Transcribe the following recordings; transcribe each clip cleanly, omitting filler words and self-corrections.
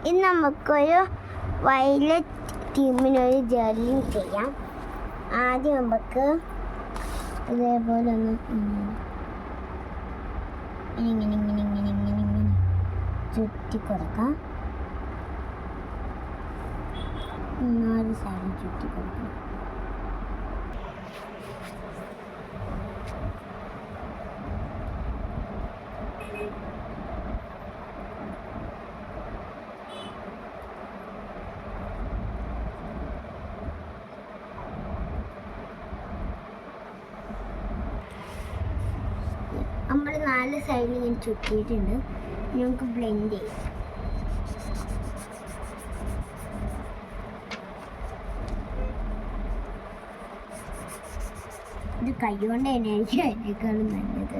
ഇനി നമുക്കൊരു വയലറ്റ് തീമിനൊരു ജെർലിങ് ചെയ്യാം. ആദ്യം നമുക്ക് ഇതേപോലെ ഒന്ന് ഇങ്ങനെ ചുറ്റി കൊടുക്കാം. 4 സൈഡും ചുറ്റി കൊടുക്കാം. നമ്മൾ 4 സൈഡിൽ ഞാൻ ചുറ്റിയിട്ടുണ്ട്. നമുക്ക് ബ്ലെൻഡ് ചെയ്യാം. ഇത് കൈകൊണ്ട് തന്നെ എനിക്ക് അതിനേക്കാളും നല്ലത്.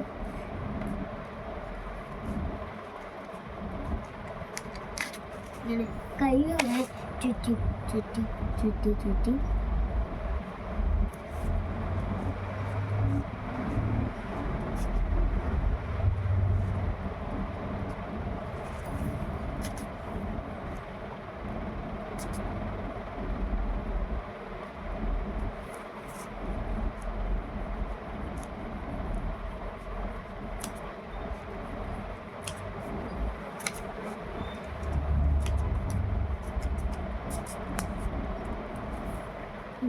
ഇങ്ങനെ കൈയോടെ ചുറ്റി ചുറ്റി ചുറ്റി ചുറ്റി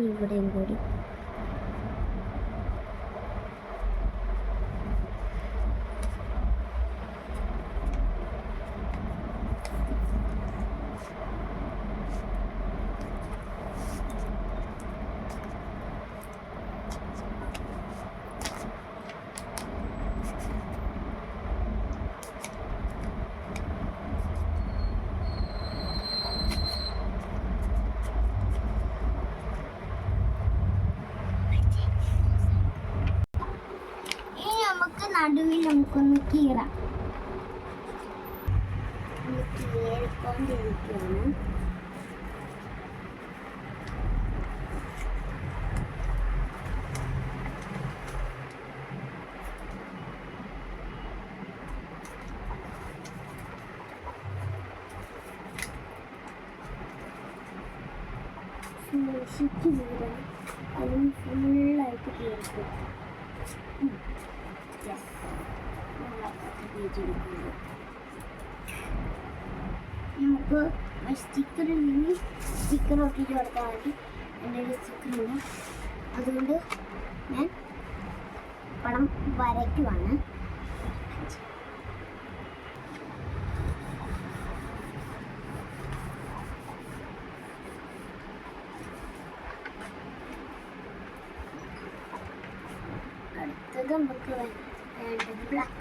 ഇവിടെയും കൂടി നടുവിൽ നമുക്കൊന്ന് കീറാം. കീറിക്കൊണ്ടിരിക്കുകയാണ്. സൂക്ഷിച്ച് കീറണം. അതിന് ഫുള്ളായിട്ട് കീറിക്കും. നമുക്ക് സ്റ്റിക്കറിൽ സ്റ്റിക്കർ ഒട്ടിച്ച് കൊടുത്താൽ മതി. എൻ്റെ ഒരു സ്റ്റിക്കറുണ്ട്, അതുകൊണ്ട് ഞാൻ പടം വരയ്ക്കുവാണ്. അടുത്തത് നമുക്ക് വേണ്ടത് ബ്ലാക്ക്.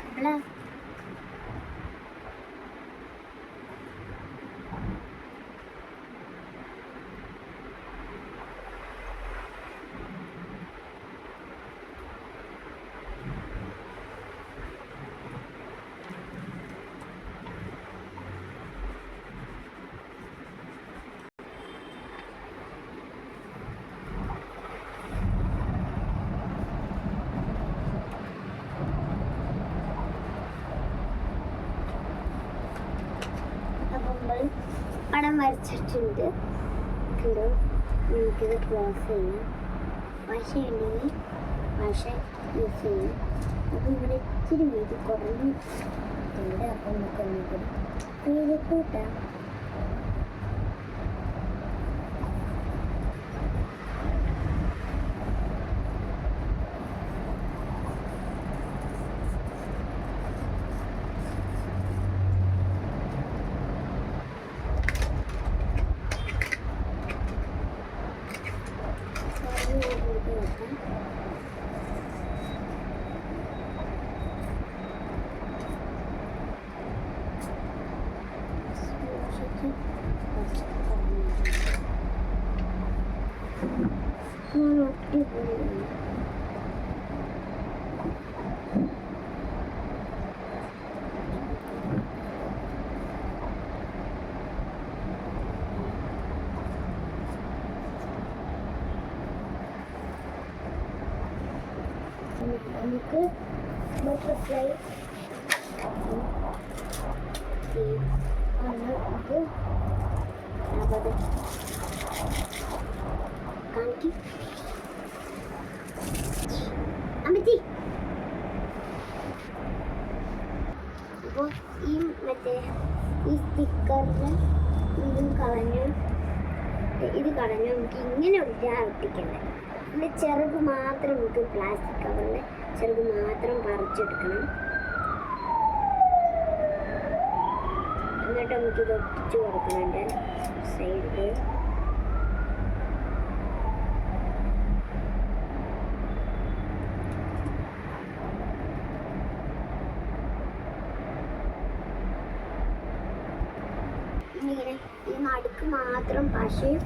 പടം വരച്ചിട്ടുണ്ട്. നമുക്കിത് ക്ലോസ് ചെയ്യാം. പശ ഉണ്ടെങ്കിൽ പശ യൂസ് ചെയ്യാം. അപ്പം ഇവിടെ ഇച്ചിരി വീതി കുറഞ്ഞിട്ടുണ്ട്. അപ്പം നമുക്ക് ഒന്നുകൂടി വീതി കൂട്ടാം. നമുക്ക് ബട്ടർഫ്ലൈ ആണ് അത് കാണിക്കും അമ്മച്ചി. അപ്പോൾ ഈ മറ്റേ ഈ സ്റ്റിക്കറിന് ഇത് കളഞ്ഞ് നമുക്ക് ഇങ്ങനെ ഒട്ടിക്കണ്ടേ. ഇതിൻ്റെ ചെറുത് മാത്രം നമുക്ക് പ്ലാസ്റ്റിക് കവറിൻ്റെ ചെറുത് മാത്രം പറിച്ചെടുക്കണം. എന്നിട്ട് നമുക്കിത് ഒട്ടിച്ച് കൊടുക്കുന്നുണ്ട് സൈഡിൽ. ഇങ്ങനെ ഈ നടുക്ക് മാത്രം പശയും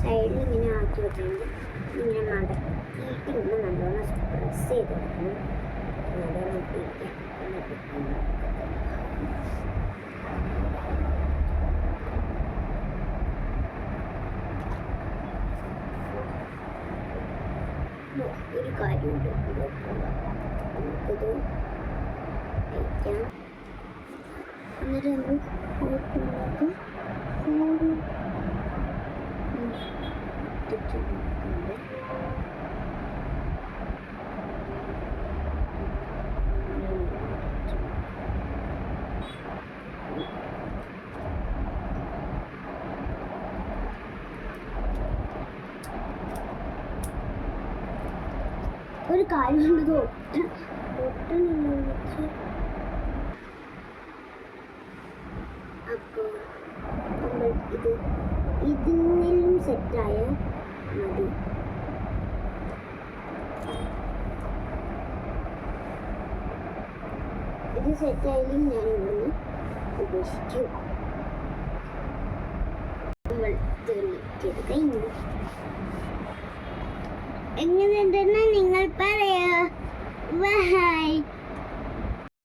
സൈഡിൽ ഇങ്ങനെ ആക്കി വെക്കുന്നുണ്ട്. ഇങ്ങനെ മടക്കിയിട്ട് ഇങ്ങനെ നല്ലോണം പ്രസ് ചെയ്ത് കൊടുക്കണം. നല്ലോണം ഇട്ടിരിക്കാം. ഒരു കാര്യമുണ്ട്, നമുക്കിത് കഴിക്കാം. എന്നിട്ട് നമ്മൾ നോക്കുമ്പോൾ ഒരു കാര്യമുള്ളത് ഒട്ടണില്ല. അപ്പോൾ നമ്മൾ ഇതിനെല്ലാം സെറ്റായ മതി. ഇത് സെറ്റായാലും ഞാൻ ഇവിടുന്ന് ഉപേക്ഷിക്കും. നമ്മൾ കഴിഞ്ഞു. എങ്ങനെയുണ്ടെന്ന് നിങ്ങൾ പറ.